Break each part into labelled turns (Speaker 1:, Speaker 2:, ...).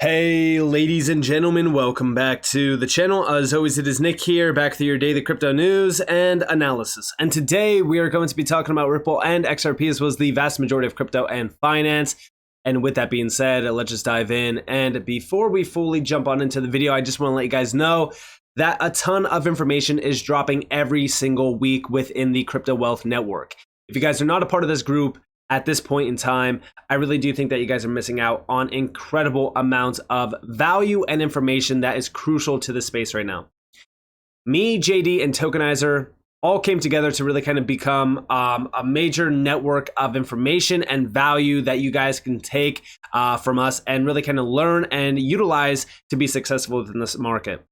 Speaker 1: Hey ladies and gentlemen, welcome back to the channel. As always, it is Nick here, back with your daily crypto news and analysis. And today we are going to be talking about Ripple and XRP, as well as the vast majority of crypto and finance. And with that being said, let's just dive in. And before we fully jump on into the video, I just want to let you guys know that a ton of information is dropping every single week within the Crypto Wealth Network. If you guys are not a part of this group, at this point in time, I really do think that you guys are missing out on incredible amounts of value and information that is crucial to the space right now. Me, JD, and Tokenizer all came together to really kind of become a major network of information and value that you guys can take from us and really kind of learn and utilize to be successful within this market.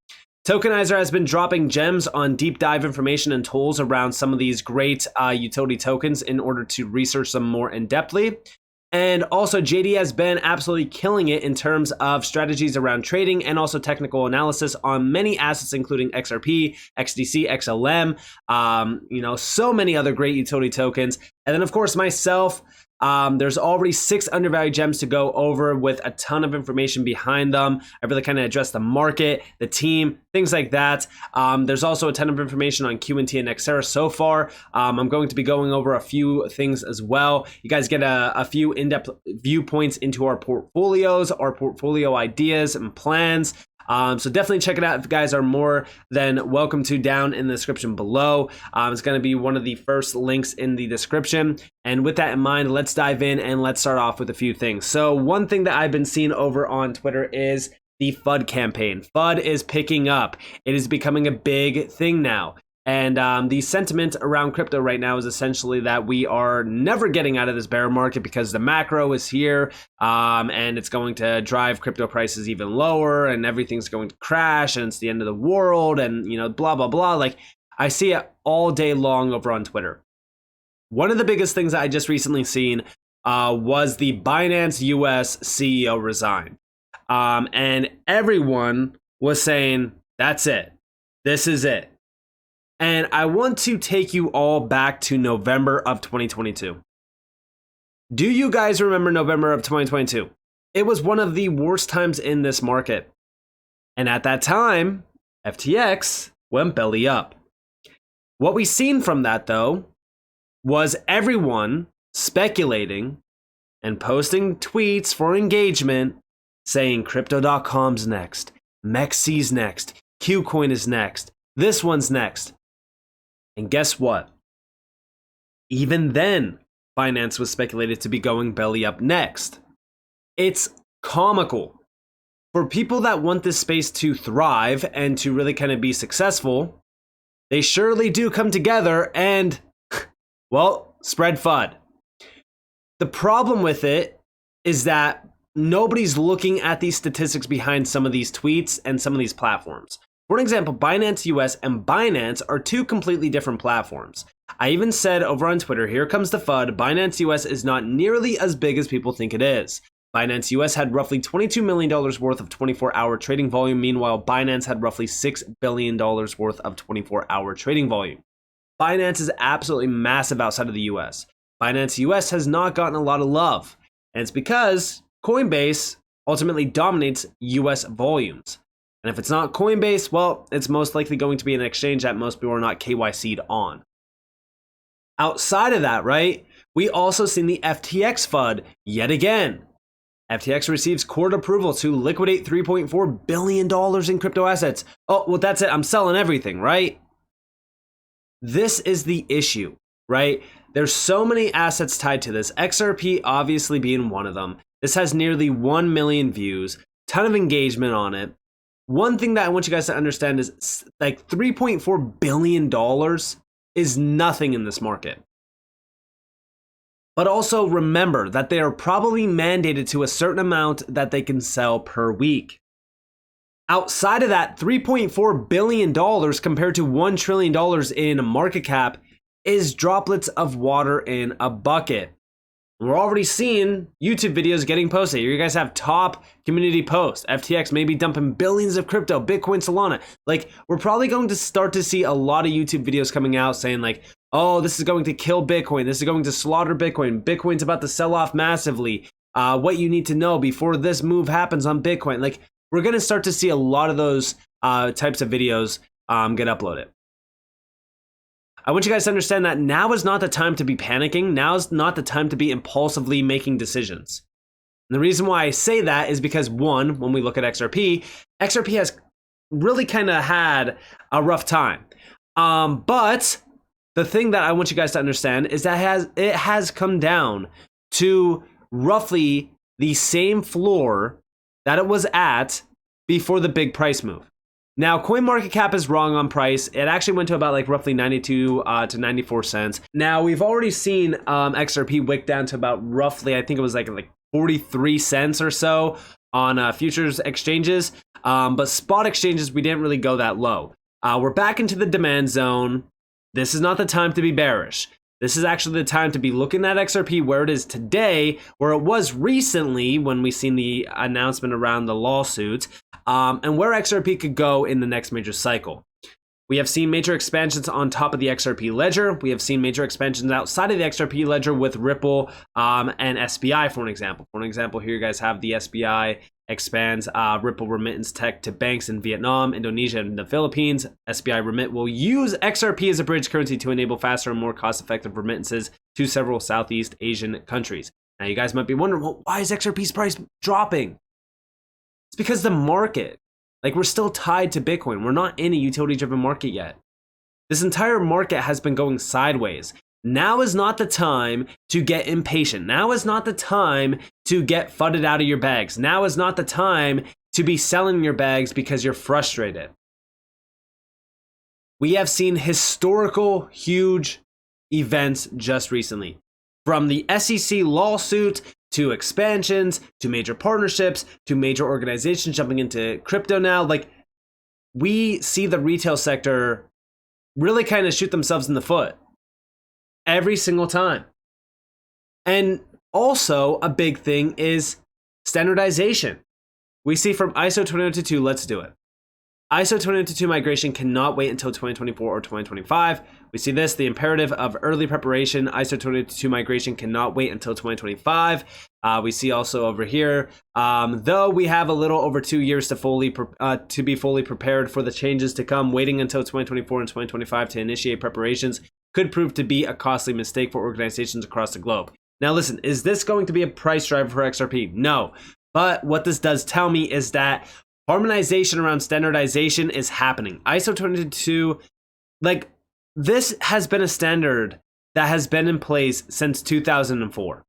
Speaker 1: Tokenizer has been dropping gems on deep dive information and tools around some of these great utility tokens in order to research them more in-depthly. And also JD has been absolutely killing it in terms of strategies around trading and also technical analysis on many assets, including XRP, XDC, XLM, so many other great utility tokens. And then of course myself, there's already 6 undervalued gems to go over with a ton of information behind them. I really kind of address the market, the team, things like that. There's also a ton of information on QNT and Xterra so far. I'm going to be going over a few things as well. You guys get a few in-depth viewpoints into our portfolios, our portfolio ideas and plans. So definitely check it out if you guys are more than welcome to down in the description below. It's going to be one of the first links in the description. And with that in mind, let's dive in and let's start off with a few things. So one thing that I've been seeing over on Twitter is the FUD campaign. FUD is picking up. It is becoming a big thing now. And the sentiment around crypto right now is essentially that we are never getting out of this bear market because the macro is here and it's going to drive crypto prices even lower and everything's going to crash and it's the end of the world and, blah, blah, blah. Like I see it all day long over on Twitter. One of the biggest things that I just recently seen was the Binance US CEO resign. And everyone was saying, that's it. This is it. And I want to take you all back to November of 2022. Do you guys remember November of 2022? It was one of the worst times in this market. And at that time, FTX went belly up. What we seen from that, though, was everyone speculating and posting tweets for engagement saying crypto.com's next, MEXC's next, Qcoin is next, this one's next. And guess what? Even then, Binance was speculated to be going belly up next. It's comical. For people that want this space to thrive and to really kind of be successful, they surely do come together and, well, spread FUD. The problem with it is that nobody's looking at these statistics behind some of these tweets and some of these platforms. For example, Binance US and Binance are two completely different platforms. I even said over on Twitter, here comes the FUD, Binance US is not nearly as big as people think it is. Binance US had roughly $22 million worth of 24-hour trading volume. Meanwhile, Binance had roughly $6 billion worth of 24-hour trading volume. Binance is absolutely massive outside of the US. Binance US has not gotten a lot of love. And it's because Coinbase ultimately dominates US volumes. And if it's not Coinbase, well, it's most likely going to be an exchange that most people are not KYC'd on. Outside of that, right, we also seen the FTX FUD yet again. FTX receives court approval to liquidate $3.4 billion in crypto assets. Oh, well, that's it. I'm selling everything, right? This is the issue, right? There's so many assets tied to this. XRP obviously being one of them. This has nearly 1 million views, ton of engagement on it. One thing that I want you guys to understand is like $3.4 billion is nothing in this market. But also remember that they are probably mandated to a certain amount that they can sell per week. Outside of that, $3.4 billion compared to $1 trillion in market cap is droplets of water in a bucket. We're already seeing YouTube videos getting posted. You guys have top community posts. FTX maybe dumping billions of crypto, Bitcoin, Solana. Like, we're probably going to start to see a lot of YouTube videos coming out saying like, oh, this is going to kill Bitcoin. This is going to slaughter Bitcoin. Bitcoin's about to sell off massively. what you need to know before this move happens on Bitcoin. Like, we're going to start to see a lot of those types of videos get uploaded. I want you guys to understand that now is not the time to be panicking. Now is not the time to be impulsively making decisions. And the reason why I say that is because, one, when we look at XRP has really kind of had a rough time. But the thing that I want you guys to understand is that it has come down to roughly the same floor that it was at before the big price move. Now, CoinMarketCap is wrong on price. It actually went to about like roughly 92 to 94 cents. Now, we've already seen XRP wick down to about roughly, I think it was like 43 cents or so on futures exchanges. But spot exchanges, we didn't really go that low. We're back into the demand zone. This is not the time to be bearish. This is actually the time to be looking at XRP where it is today, where it was recently when we seen the announcement around the lawsuit, and where XRP could go in the next major cycle. We have seen major expansions on top of the XRP ledger. We have seen major expansions outside of the XRP ledger with Ripple and SBI, for an example. For an example, here you guys have the SBI expands Ripple remittance tech to banks in Vietnam, Indonesia, and the Philippines. SBI Remit will use XRP as a bridge currency to enable faster and more cost-effective remittances to several Southeast Asian countries. Now, you guys might be wondering, well, why is XRP's price dropping? It's because the market, like, we're still tied to Bitcoin. We're not in a utility-driven market yet. This entire market has been going sideways. Now is not the time to get impatient. Now is not the time to get fudded out of your bags. Now is not the time to be selling your bags because you're frustrated. We have seen historical, huge events just recently. From the SEC lawsuit to expansions, to major partnerships, to major organizations jumping into crypto now. Like, we see the retail sector really kind of shoot themselves in the foot every single time. And also a big thing is standardization. We see from ISO 20022, let's do it. ISO 20022 migration cannot wait until 2024 or 2025. We see this, the imperative of early preparation. ISO 20022 migration cannot wait until 2025. We see also over here, though we have a little over 2 years to be fully prepared for the changes to come, waiting until 2024 and 2025 to initiate preparations could prove to be a costly mistake for organizations across the globe. Now listen, is this going to be a price driver for XRP? No. But what this does tell me is that harmonization around standardization is happening. ISO 20022, like, this has been a standard that has been in place since 2004.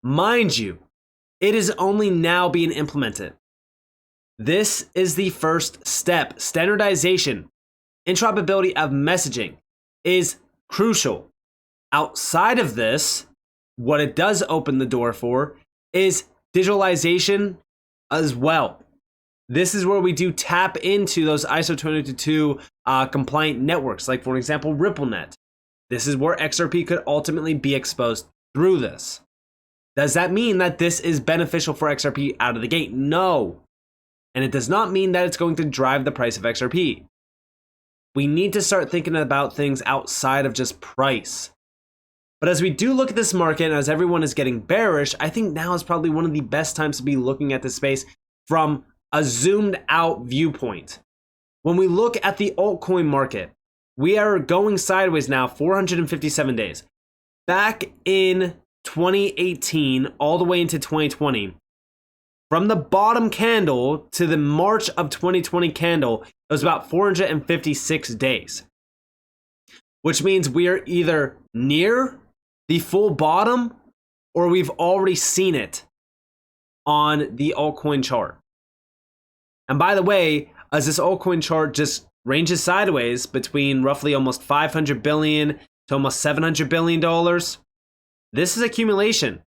Speaker 1: Mind you, it is only now being implemented. This is the first step. Standardization, interoperability of messaging is crucial. Outside of this, what it does open the door for is digitalization as well. This is where we do tap into those ISO 20022 compliant networks, like, for example, RippleNet. This is where XRP could ultimately be exposed through this. Does that mean that this is beneficial for XRP out of the gate? No. And it does not mean that it's going to drive the price of XRP. We need to start thinking about things outside of just price. But as we do look at this market, and as everyone is getting bearish, I think now is probably one of the best times to be looking at this space from a zoomed out viewpoint. When we look at the altcoin market, we are going sideways now 457 days. Back in 2018, all the way into 2020, from the bottom candle to the March of 2020 candle, it was about 456 days. Which means we are either near the full bottom or we've already seen it on the altcoin chart. And by the way, as this altcoin chart just ranges sideways between roughly almost $500 billion to almost $700 billion, this is accumulation.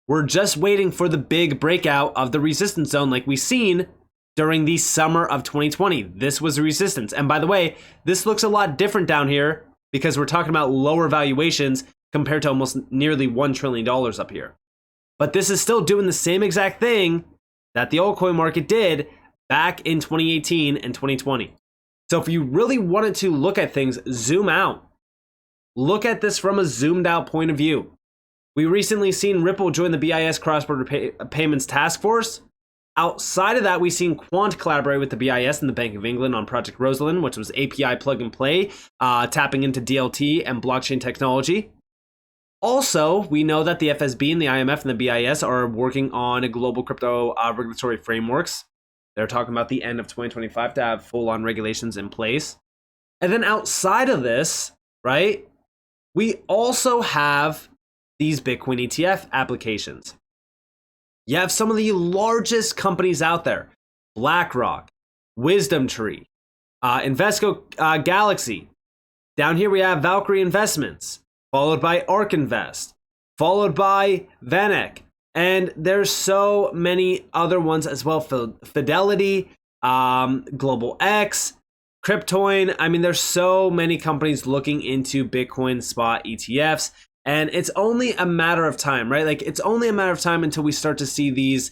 Speaker 1: We're just waiting for the big breakout of the resistance zone like we've seen during the summer of 2020. This was the resistance. And by the way, this looks a lot different down here because we're talking about lower valuations compared to almost nearly $1 trillion up here. But this is still doing the same exact thing that the altcoin market did back in 2018 and 2020. So if you really wanted to look at things, zoom out. Look at this from a zoomed out point of view. We recently seen Ripple join the BIS cross-border payments task force. Outside of that, we've seen Quant collaborate with the BIS and the Bank of England on Project Rosalind, which was API plug and play, tapping into DLT and blockchain technology. Also, we know that the FSB and the IMF and the BIS are working on a global crypto regulatory frameworks. They're talking about the end of 2025 to have full-on regulations in place. And then outside of this, right, we also have these Bitcoin ETF applications. You have some of the largest companies out there: BlackRock, WisdomTree, Invesco Galaxy. Down here we have Valkyrie Investments, followed by ARK Invest, followed by Vanek. And there's so many other ones as well. Fidelity, Global X, Cryptoin. I mean, there's so many companies looking into Bitcoin spot ETFs. And it's only a matter of time, right? Like, it's only a matter of time until we start to see these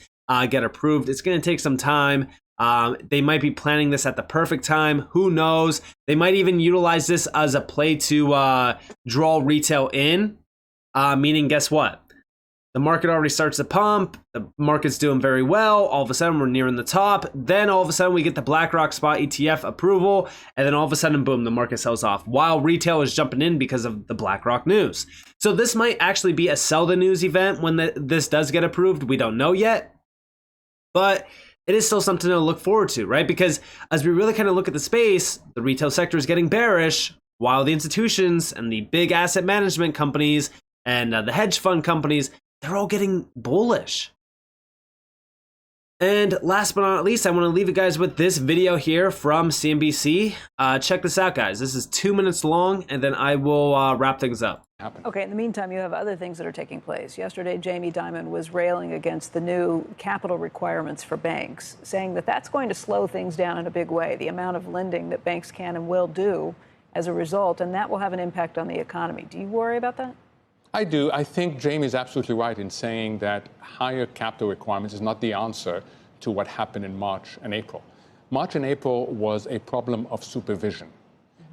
Speaker 1: get approved. It's going to take some time. They might be planning this at the perfect time. Who knows? They might even utilize this as a play to draw retail in. Meaning, guess what? The market already starts to pump. The market's doing very well. All of a sudden, we're nearing the top. Then all of a sudden, we get the BlackRock spot ETF approval. And then all of a sudden, boom, the market sells off while retail is jumping in because of the BlackRock news. So this might actually be a sell the news event when this does get approved. We don't know yet. But it is still something to look forward to, right? Because as we really kind of look at the space, the retail sector is getting bearish while the institutions and the big asset management companies and the hedge fund companies, they're all getting bullish. And last but not least, I want to leave you guys with this video here from CNBC. Check this out, guys. This is 2 minutes long, and then I will wrap things up.
Speaker 2: Okay, in the meantime, you have other things that are taking place. Yesterday, Jamie Dimon was railing against the new capital requirements for banks, saying that that's going to slow things down in a big way, the amount of lending that banks can and will do as a result, and that will have an impact on the economy. Do you worry about that?
Speaker 3: I do. I think Jamie is absolutely right in saying that higher capital requirements is not the answer to what happened in March and April. March and April was a problem of supervision,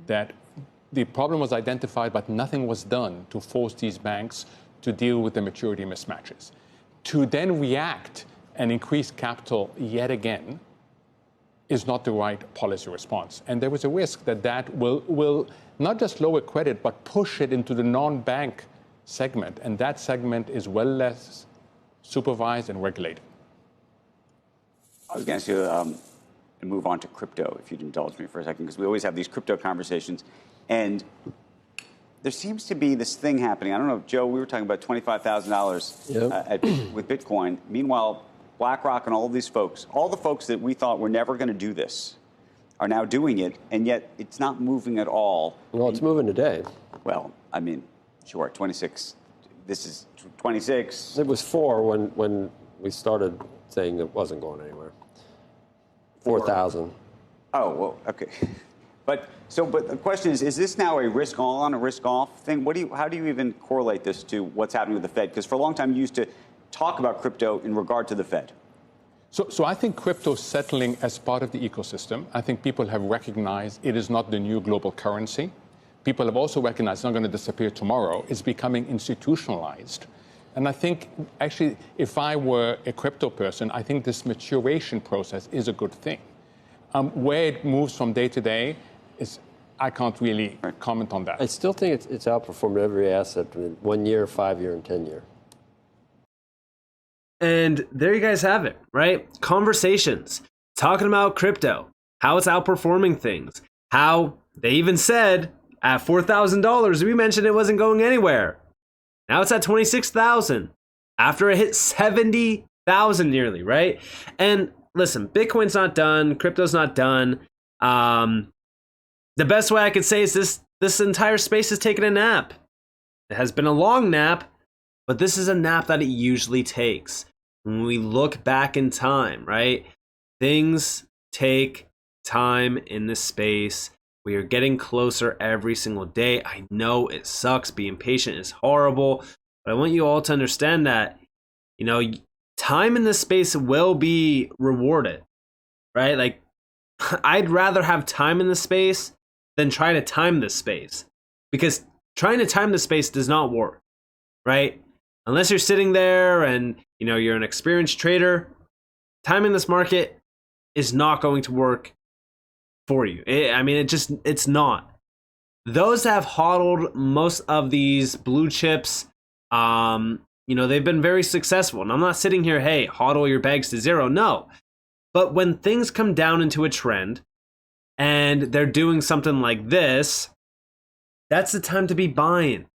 Speaker 3: that the problem was identified, but nothing was done to force these banks to deal with the maturity mismatches. To then react and increase capital yet again is not the right policy response. And there was a risk that that will not just lower credit, but push it into the non-bank segment, and that segment is well less supervised and regulated.
Speaker 4: I was going to ask you move on to crypto, if you'd indulge me for a second, because we always have these crypto conversations, and there seems to be this thing happening. I don't know, Joe, we were talking about $25,000 with Bitcoin. Meanwhile, BlackRock and all of these folks, all the folks that we thought were never going to do this, are now doing it, and yet it's not moving at all.
Speaker 5: Well, it's moving today.
Speaker 4: Well, I mean, sure, 26. This is 26.
Speaker 5: It was 4 when we started saying it wasn't going anywhere. 4,000.
Speaker 4: Oh, well, okay. But the question is this now a risk on, a risk off thing? How do you even correlate this to what's happening with the Fed? Because for a long time you used to talk about crypto in regard to the Fed.
Speaker 3: So I think crypto is settling as part of the ecosystem. I think people have recognized it is not the new global currency. People have also recognized it's not going to disappear tomorrow. It's becoming institutionalized. And I think, actually, if I were a crypto person, I think this maturation process is a good thing. Where it moves from day to day, I can't really comment on that.
Speaker 5: I still think it's outperformed every asset in 1 year, 5 year, and 10 year.
Speaker 1: And there you guys have it, right? Conversations, talking about crypto, how it's outperforming things, how they even said at $4,000, we mentioned it wasn't going anywhere. Now it's at 26,000 after it hit 70,000 nearly, right? And listen, Bitcoin's not done, crypto's not done. The best way I could say is this entire space is taking a nap. It has been a long nap, but this is a nap that it usually takes. When we look back in time, right? Things take time in this space. We are getting closer every single day. I know it sucks. Being patient is horrible, but I want you all to understand that, time in this space will be rewarded, right? Like, I'd rather have time in this space than try to time this space, because trying to time the space does not work, right? unless you're sitting there and you're an experienced trader, timing this market is not going to work for you. It's not. Those that have hodled most of these blue chips, they've been very successful. And I'm not sitting here, hey, hodl your bags to zero. No. But when things come down into a trend and they're doing something like this, that's the time to be buying.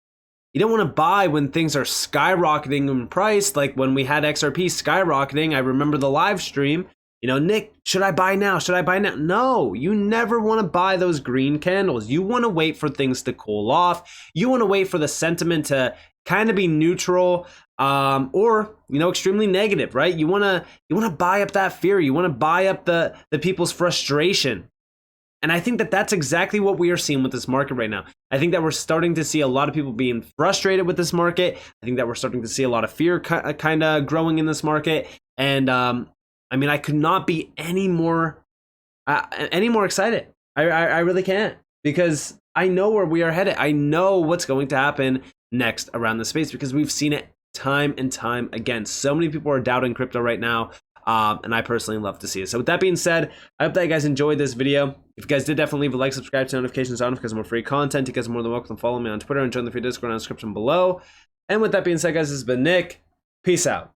Speaker 1: You don't want to buy when things are skyrocketing in price, like when we had XRP skyrocketing. I remember the live stream. Nick, should I buy now? Should I buy now? No, you never want to buy those green candles. You want to wait for things to cool off. You want to wait for the sentiment to kind of be neutral, or extremely negative, right? You want to buy up that fear. You want to buy up the people's frustration. And I think that that's exactly what we are seeing with this market right now. I think that we're starting to see a lot of people being frustrated with this market. I think that we're starting to see a lot of fear kind of growing in this market. And I could not be any more excited. I really can't, because I know where we are headed. I know what's going to happen next around the space, because we've seen it time and time again. So many people are doubting crypto right now. And I personally love to see it. So with that being said, I hope that you guys enjoyed this video. If you guys did, definitely leave a like, subscribe, turn notifications on because more free content. You guys are more than welcome to follow me on Twitter and join the free Discord in the description below. And with that being said, guys, this has been Nick. Peace out.